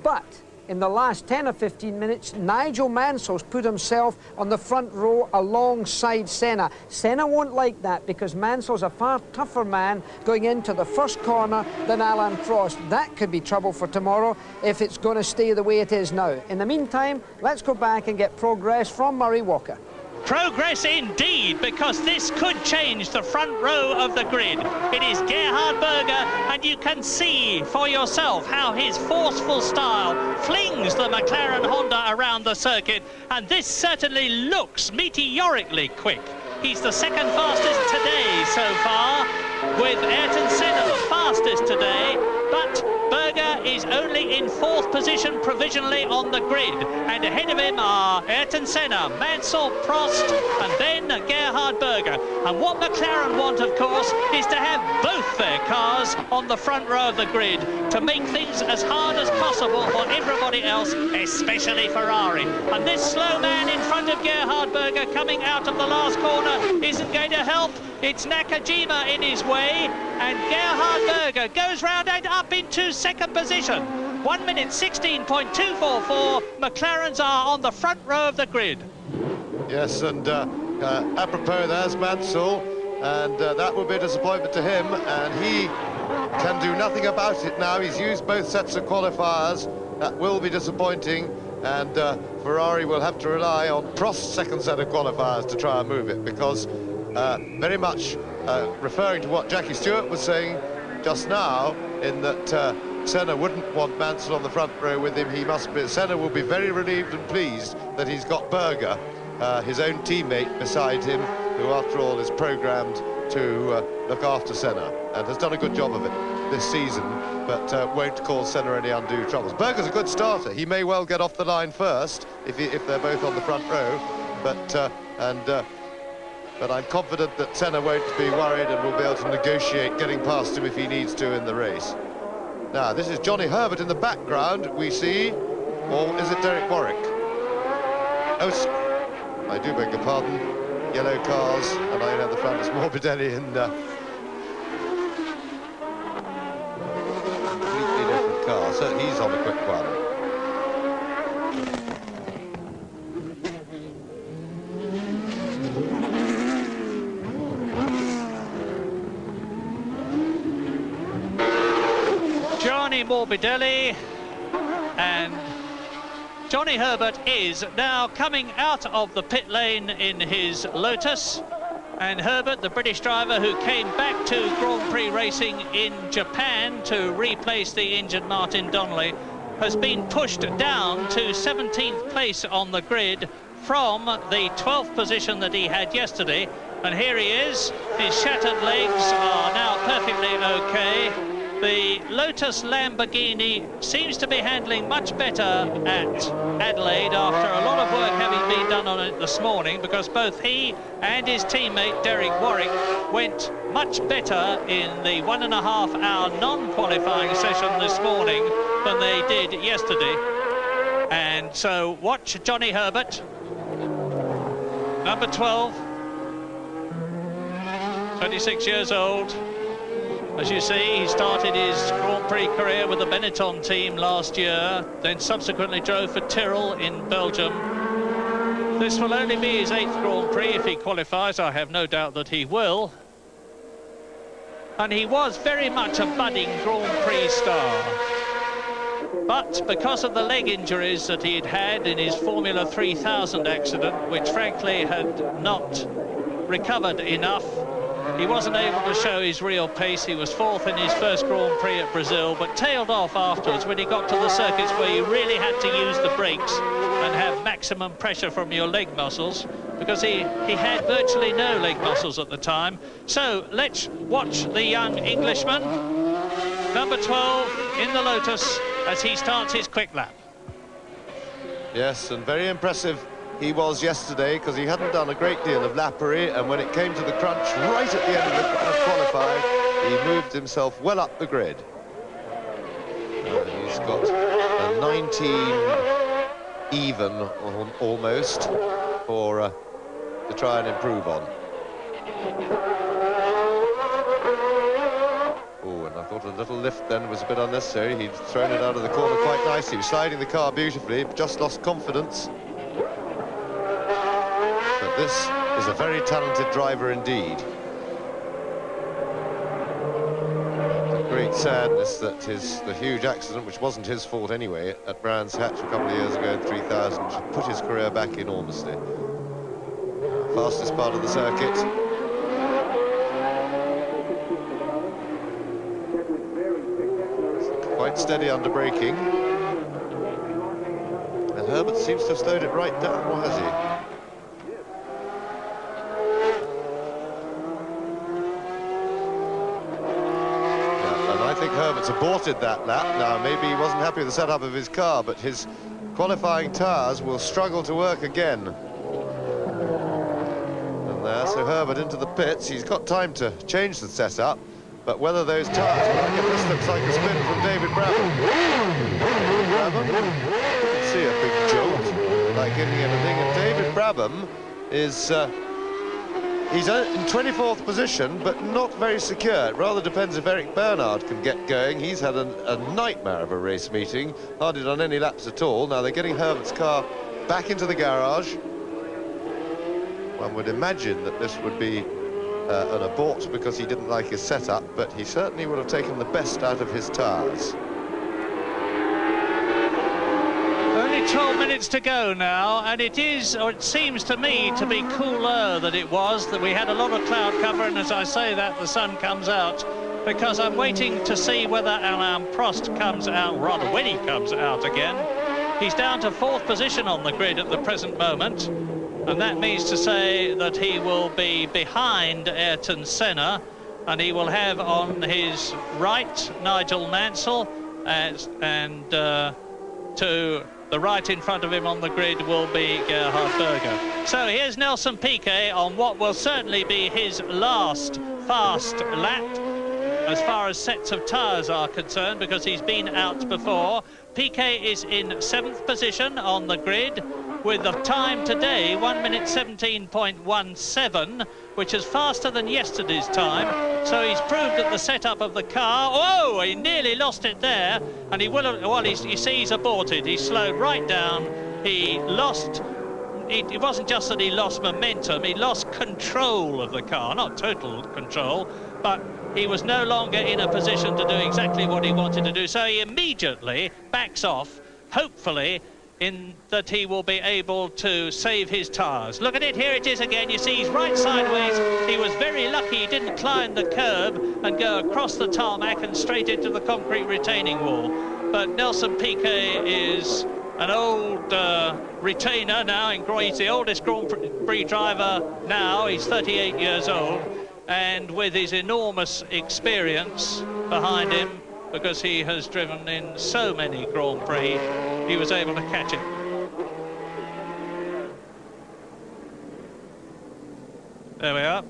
But in the last 10 or 15 minutes, Nigel Mansell's put himself on the front row alongside Senna. Senna won't like that, because Mansell's a far tougher man going into the first corner than Alain Prost. That could be trouble for tomorrow if it's going to stay the way it is now. In the meantime, let's go back and get progress from Murray Walker. Progress indeed, because this could change the front row of the grid. It is Gerhard Berger, and you can see for yourself how his forceful style flings the McLaren Honda around the circuit, and this certainly looks meteorically quick. He's the second fastest today so far, with Ayrton Senna the fastest today, but Berger is only in 4th position provisionally on the grid, and ahead of him are Ayrton Senna, Mansell, Prost, and then Gerhard Berger. And what McLaren want, of course, is to have both their cars on the front row of the grid to make things as hard as possible for everybody else, especially Ferrari. And this slow man in front of Gerhard Berger coming out of the last corner isn't going to help. It's Nakajima in his way, and Gerhard Berger goes round and up into second position. 1 minute 16.244. McLarens are on the front row of the grid. Yes, and apropos, there's Mansell, and that would be a disappointment to him, and he can do nothing about it now. He's used both sets of qualifiers. That will be disappointing, and Ferrari will have to rely on Prost's second set of qualifiers to try and move it, because very much referring to what Jackie Stewart was saying just now, in that Senna wouldn't want Mansell on the front row with him. Senna will be very relieved and pleased that he's got Berger, his own teammate, beside him, who after all is programmed to look after Senna and has done a good job of it this season, but won't cause Senna any undue troubles. Berger's a good starter. He may well get off the line first if they're both on the front row, but I'm confident that Senna won't be worried and will be able to negotiate getting past him if he needs to in the race. Now, this is Johnny Herbert in the background, we see, or is it Derek Warwick? Oh, I do beg your pardon. Yellow cars, and I know the front is Morbidelli in completely different car, so he's on a quick one. Gianni Morbidelli, and Johnny Herbert is now coming out of the pit lane in his Lotus, and Herbert, the British driver who came back to Grand Prix racing in Japan to replace the injured Martin Donnelly, has been pushed down to 17th place on the grid from the 12th position that he had yesterday, and here he is. His shattered legs are now perfectly okay. The Lotus Lamborghini seems to be handling much better at Adelaide after a lot of work having been done on it this morning, because both he and his teammate Derek Warwick went much better in the 1.5-hour non-qualifying session this morning than they did yesterday. And so watch Johnny Herbert, number 12, 26 years old. As you see, he started his Grand Prix career with the Benetton team last year, then subsequently drove for Tyrrell in Belgium. This will only be his 8th Grand Prix if he qualifies. I have no doubt that he will. And he was very much a budding Grand Prix star. But because of the leg injuries that he'd had in his Formula 3000 accident, which frankly had not recovered enough, he wasn't able to show his real pace. He was 4th in his first Grand Prix at Brazil, but tailed off afterwards when he got to the circuits where you really had to use the brakes and have maximum pressure from your leg muscles, because he had virtually no leg muscles at the time. So let's watch the young Englishman, number 12 in the Lotus, as he starts his quick lap. Yes, and very impressive he was yesterday, because he hadn't done a great deal of lappery, and when it came to the crunch right at the end of qualifying, he moved himself well up the grid. He's got a 19 even almost to try and improve on. Oh, and I thought a little lift then was a bit unnecessary. He'd thrown it out of the corner quite nicely. He was sliding the car beautifully, but just lost confidence. This is a very talented driver indeed. It's a great sadness that the huge accident, which wasn't his fault anyway, at Brands Hatch a couple of years ago in 3000, put his career back enormously. Fastest part of the circuit. Quite steady under braking. And Herbert seems to have slowed it right down, or has he? Herbert's aborted that lap. Now, maybe he wasn't happy with the setup of his car, but his qualifying tyres will struggle to work again. And there, so Herbert into the pits. He's got time to change the setup, but whether those tyres will work, this looks like a spin from David Brabham. You can see a big jolt, like hitting anything, and David Brabham is... he's in 24th position, but not very secure. It rather depends if Eric Bernard can get going. He's had a nightmare of a race meeting, hardly done any laps at all. Now they're getting Herbert's car back into the garage. One would imagine that this would be an abort because he didn't like his setup, but he certainly would have taken the best out of his tyres. Only 12 minutes to go now, and it is, or it seems to me, to be cooler than it was. That we had a lot of cloud cover, and as I say that, the sun comes out. because I'm waiting to see whether Alain Prost comes out, rather when he comes out again. He's down to 4th position on the grid at the present moment, and that means to say that he will be behind Ayrton Senna, and he will have on his right Nigel Mansell, and to the right in front of him on the grid will be Gerhard Berger. So here's Nelson Piquet on what will certainly be his last fast lap as far as sets of tyres are concerned, because he's been out before. Piquet is in 7th position on the grid with the time today 1 minute 17.17, which is faster than yesterday's time. So he's proved that the setup of the car, oh, he nearly lost it there, and he will have, well, you see he's aborted. He slowed right down. He lost, it wasn't just that he lost momentum, he lost control of the car, not total control, but he was no longer in a position to do exactly what he wanted to do. So he immediately backs off, hopefully in that he will be able to save his tyres. Look at it, here it is again. You see he's right sideways. He was very lucky he didn't climb the curb and go across the tarmac and straight into the concrete retaining wall. But Nelson Piquet is an old retainer now. He's the oldest Grand Prix driver now. He's 38 years old, and with his enormous experience behind him, because he has driven in so many Grand Prix, he was able to catch it. There we are.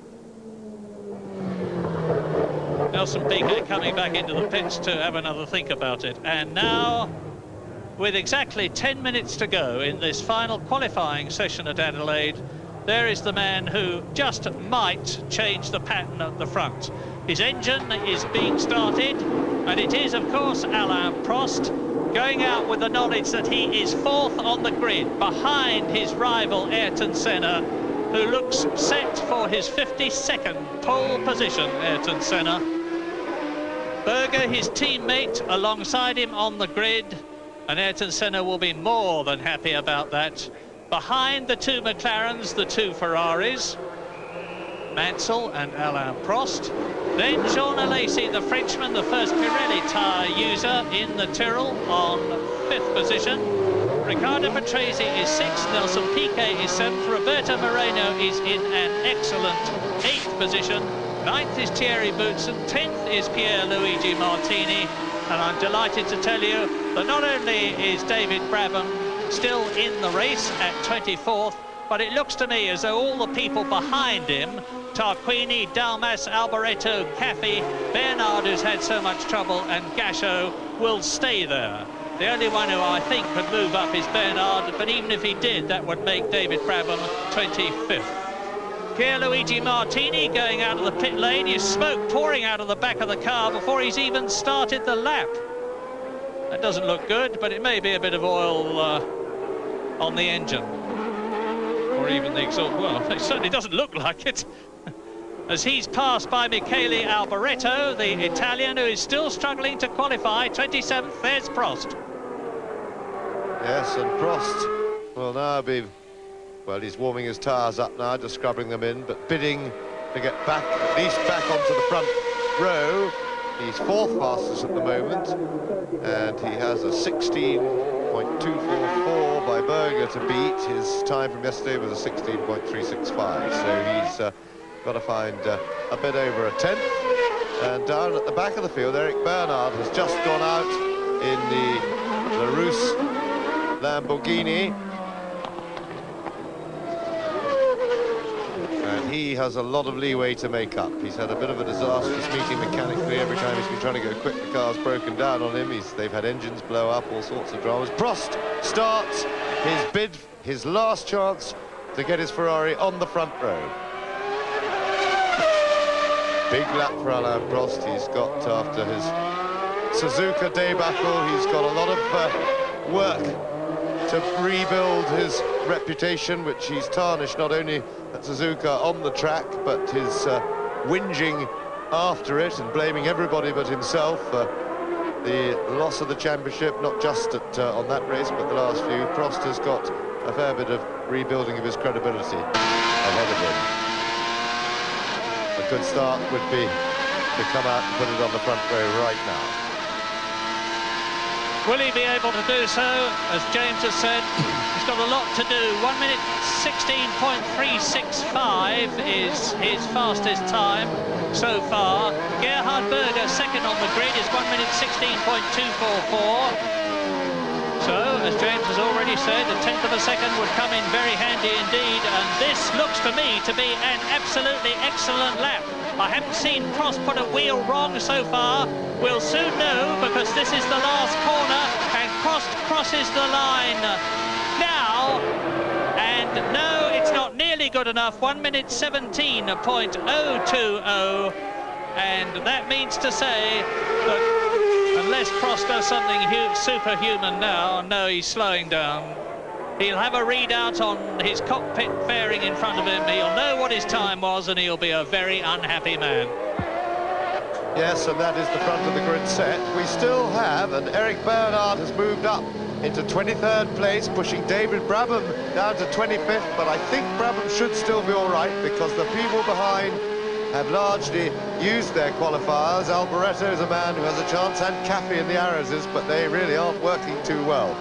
Nelson Piquet coming back into the pits to have another think about it. And now, with exactly 10 minutes to go in this final qualifying session at Adelaide, there is the man who just might change the pattern at the front. His engine is being started, and it is, of course, Alain Prost, going out with the knowledge that he is 4th on the grid, behind his rival Ayrton Senna, who looks set for his 52nd pole position, Ayrton Senna. Berger, his teammate, alongside him on the grid, and Ayrton Senna will be more than happy about that. Behind the 2 McLarens, the 2 Ferraris, Mansell and Alain Prost. Then Jean Alesi, the Frenchman, the first Pirelli tyre user in the Tyrrell, on 5th position. Ricardo Patrese is 6th, Nelson Piquet is 7th, Roberto Moreno is in an excellent 8th position. 9th is Thierry Boutsen, 10th is Pierluigi Martini, and I'm delighted to tell you that not only is David Brabham still in the race at 24th, but it looks to me as though all the people behind him, Tarquini, Dalmas, Alboreto, Caffey, Bernard, who's had so much trouble, and Gachot, will stay there. The only one who I think could move up is Bernard, but even if he did, that would make David Brabham 25th. Pierluigi Martini going out of the pit lane. His smoke pouring out of the back of the car before he's even started the lap. That doesn't look good, but it may be a bit of oil on the engine, or even the exhaust. Well, it certainly doesn't look like it. As he's passed by Michele Alboreto, the Italian, who is still struggling to qualify. 27th, there's Prost. Yes, and Prost will now be, well, he's warming his tyres up now, just scrubbing them in, but bidding to get back, at least back onto the front row. He's 4th fastest at the moment, and he has a 16.244 by Berger to beat. His time from yesterday was a 16.365, so he's got to find a bit over a 10th. And down at the back of the field, Eric Bernard has just gone out in the Larousse Lamborghini. And he has a lot of leeway to make up. He's had a bit of a disastrous meeting mechanically. Every time he's been trying to go quick, the car's broken down on him. They've had engines blow up, all sorts of dramas. Prost starts his bid, his last chance to get his Ferrari on the front row. Big lap for Alain Prost. He's got, after his Suzuka debacle, he's got a lot of work to rebuild his reputation, which he's tarnished not only at Suzuka on the track, but his whinging after it and blaming everybody but himself for the loss of the championship, not just on that race, but the last few. Prost has got a fair bit of rebuilding of his credibility ahead of him. A good start would be to come out and put it on the front row right now. Will he be able to do so? As James has said, he's got a lot to do. 1 minute 16.365 is his fastest time so far. Gerhard Berger, second on the grid, is 1 minute 16.244. So, as James has already said, a tenth of a second would come in very handy indeed, and this looks to me to be an absolutely excellent lap. I haven't seen Prost put a wheel wrong so far. We'll soon know, because this is the last corner, and Prost crosses the line now. And no, it's not nearly good enough. 1 minute 17.020, and that means to say that unless Prost does something superhuman now, no, he's slowing down. He'll have a readout on his cockpit fairing in front of him. He'll know what his time was, and he'll be a very unhappy man. Yes, and that is the front of the grid set. We still have, and Eric Bernard has moved up into 23rd place, pushing David Brabham down to 25th, but I think Brabham should still be all right, because the people behind have largely used their qualifiers. Alboreto is a man who has a chance, and Caffey in the Arrowses, but they really aren't working too well.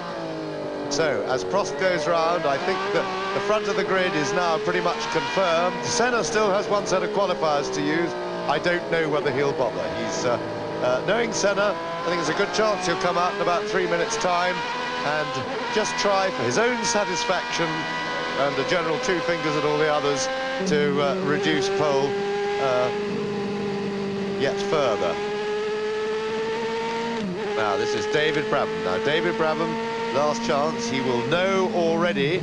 So, as Prost goes round, I think that the front of the grid is now pretty much confirmed. Senna still has one set of qualifiers to use. I don't know whether he'll bother. He's, knowing Senna, I think there's a good chance he'll come out in about 3 minutes' time and just try, for his own satisfaction and a general two fingers at all the others, to reduce pole yet further. Now, this is David Brabham. Now, David Brabham, last chance, he will know already.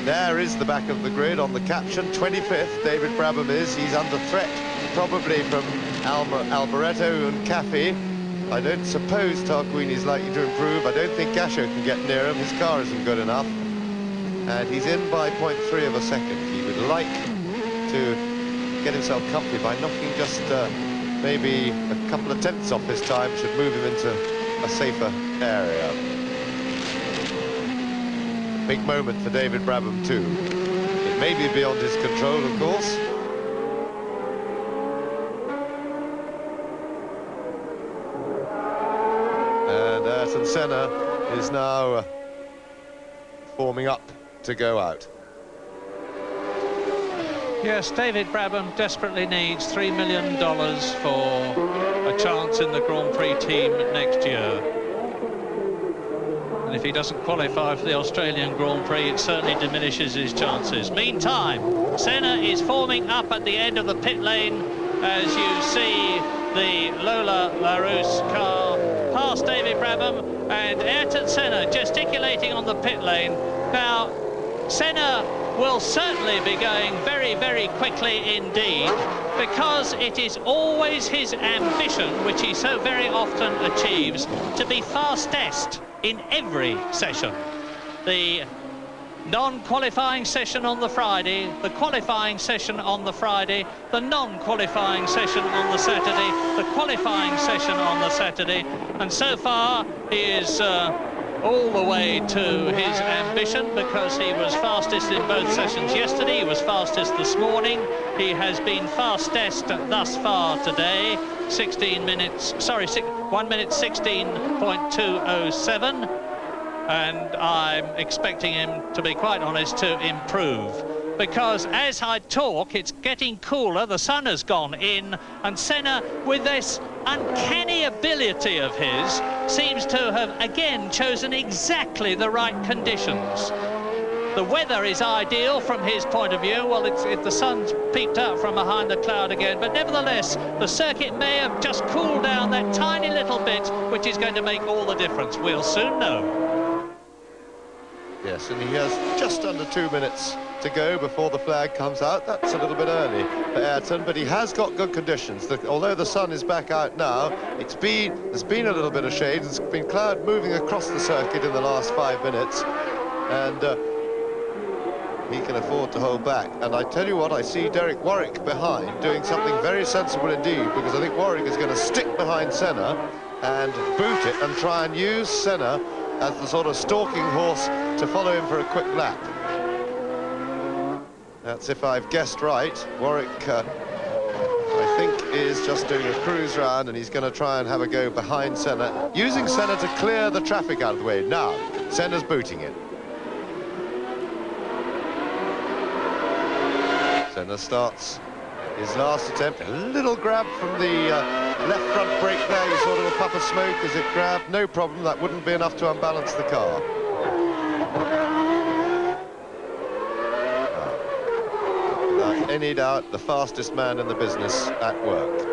There is the back of the grid on the caption, 25th, David Brabham is. He's under threat, probably from Alboreto and Caffey. I don't suppose Tarquini's likely to improve. I don't think Gasho can get near him. His car isn't good enough. And he's in by 0.3 of a second. He would like to get himself comfy by knocking just maybe a couple of tenths off his time. Should move him into a safer area. Big moment for David Brabham too. It may be beyond his control, of course. And Ayrton Senna is now forming up to go out. Yes, David Brabham desperately needs $3 million for a chance in the Grand Prix team next year. And if he doesn't qualify for the Australian Grand Prix, it certainly diminishes his chances. Meantime, Senna is forming up at the end of the pit lane as you see the Lola LaRousse car past David Brabham and Ayrton Senna gesticulating on the pit lane. Now, Senna will certainly be going very, very quickly indeed, because it is always his ambition, which he so very often achieves, to be fastest in every session. The non-qualifying session on the Friday, the qualifying session on the Friday, the non-qualifying session on the Saturday, the qualifying session on the Saturday, and so far he is all the way to his ambition, because he was fastest in both sessions yesterday, he was fastest this morning, he has been fastest thus far today, 1 minute 16.207, and I'm expecting him, to be quite honest, to improve, because as I talk it's getting cooler, the sun has gone in, and Senna, with this uncanny ability of his, seems to have again chosen exactly the right conditions. The weather is ideal from his point of view. Well, the sun's peeked out from behind the cloud again, but nevertheless the circuit may have just cooled down that tiny little bit, which is going to make all the difference. We'll soon know. Yes, and he has just under 2 minutes to go before the flag comes out. That's a little bit early for Ayrton, but he has got good conditions. Although the sun is back out now, there's been a little bit of shade. There's been cloud moving across the circuit in the last 5 minutes, and he can afford to hold back. And I tell you what, I see Derek Warwick behind doing something very sensible indeed, because I think Warwick is going to stick behind Senna and boot it and try and use Senna as the sort of stalking horse to follow him for a quick lap. That's if I've guessed right. Warwick, I think, is just doing a cruise round, and he's going to try and have a go behind Senna, using Senna to clear the traffic out of the way. Now, Senna's booting it. Senna starts his last attempt. A little grab from the left front brake there. You saw a little puff of smoke as it grabbed. No problem, that wouldn't be enough to unbalance the car. Without any doubt, the fastest man in the business at work.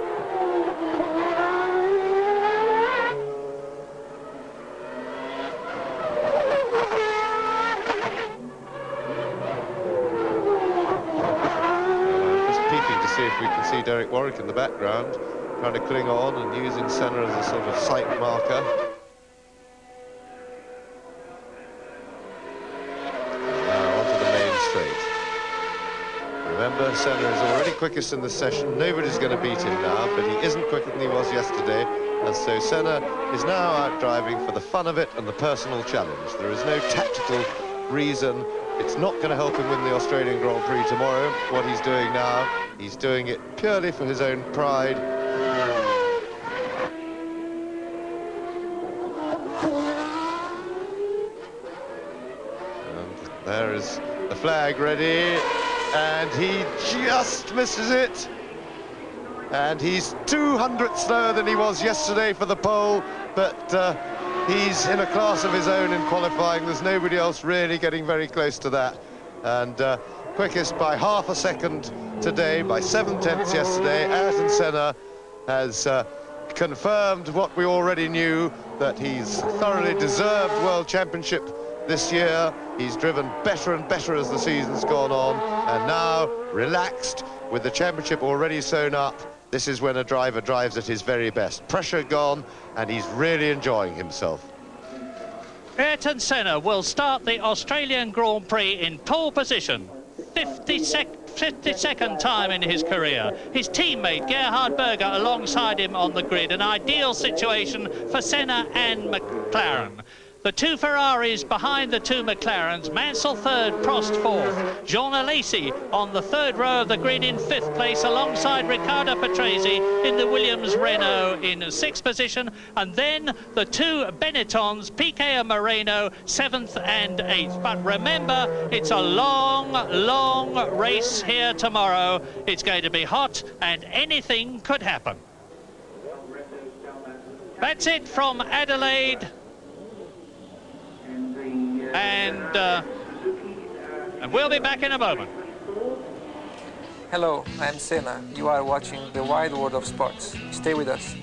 If we can see Derek Warwick in the background trying to cling on and using Senna as a sort of sight marker. Now onto the main straight. Remember, Senna is already quickest in the session. Nobody's going to beat him now, but he isn't quicker than he was yesterday, and so Senna is now out driving for the fun of it and the personal challenge. There is no tactical reason. It's not going to help him win the Australian Grand Prix tomorrow. What he's doing now, he's doing it purely for his own pride. And there is the flag ready, and he just misses it. And he's 200 slower than he was yesterday for the pole, but he's in a class of his own in qualifying. There's nobody else really getting very close to that. And quickest by half a second today, by 7/10 yesterday. Ayrton Senna has confirmed what we already knew, that he's thoroughly deserved World Championship this year. He's driven better and better as the season's gone on, and now, relaxed, with the championship already sewn up, this is when a driver drives at his very best. Pressure gone, and he's really enjoying himself. Ayrton Senna will start the Australian Grand Prix in pole position. 52nd time in his career. His teammate Gerhard Berger alongside him on the grid. An ideal situation for Senna and McLaren. The two Ferraris behind the two McLarens. Mansell third, Prost fourth. Jean Alesi on the third row of the grid in fifth place alongside Riccardo Patrese in the Williams Renault in sixth position. And then the two Benettons, Piquet and Moreno, seventh and eighth. But remember, it's a long, long race here tomorrow. It's going to be hot and anything could happen. That's it from Adelaide. And we'll be back in a moment. Hello, I'm Senna. You are watching the Wide World of Sports. Stay with us.